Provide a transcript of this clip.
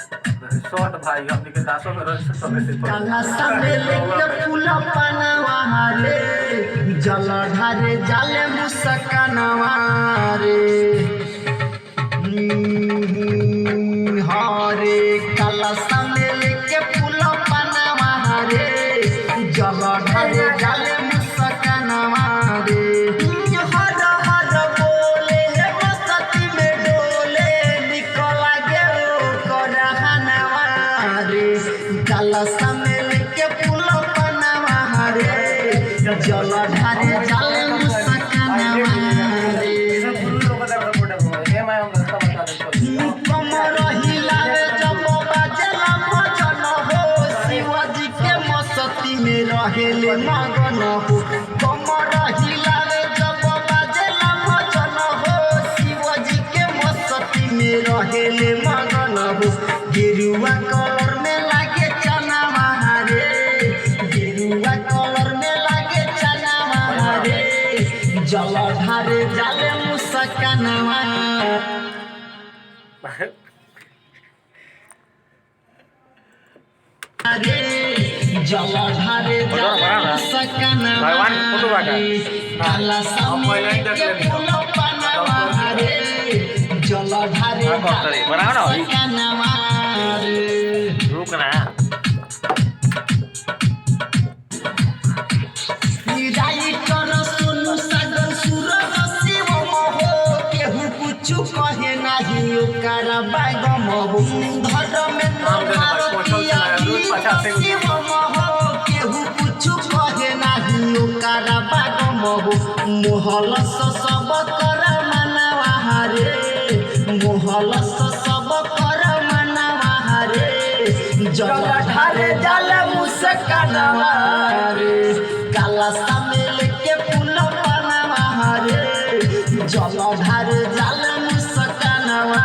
short भाई हमने के दासों में रस तो में से काला सामने लेके फूला पानावा रे जल ढारे जाले मुस्कानावा रे हरे काला सामने लेके फूला पानावा रे जल ढारे जाले मुस्कानावा रे हर हर बोले मस्ती में डोले निकला गे करहनावा रे काला सामने लेके फूला पानावा रे जल ढारे जाले मुस्कानावा रे कमर हिलावे जब बाजेला भजन हो शिवाजी के मस्ती में रहेले मगन हो कमर हिलावे जब बाजेला भजन हो शिवाजी के मस्ती में रहेले मगन हो गेरुआ कलर में लागे चना रे गेरुआ कलर में लागे चना रे जल ढारे जाले मुस्कानावा रे जल ढारे जाले मुस्कानावा काला सामने लेके फूला पानावा रे जल ढारे जाले मुस्कानावा रे रुकना राइटर सोनू सागर सूरज शिव हो केहू कुछ कहे नाही ओकरा बागम हो घर में शिव हो केहू कुछ कहे नाही ओकरा बागम हो मोहल सब कर मनावा रे मोहल सब कर मनावा रे जल ढारे जल मुस्कानावा रे काला सामने लेके फूला पानावा रे जल ढारे जाले मुस्कानावा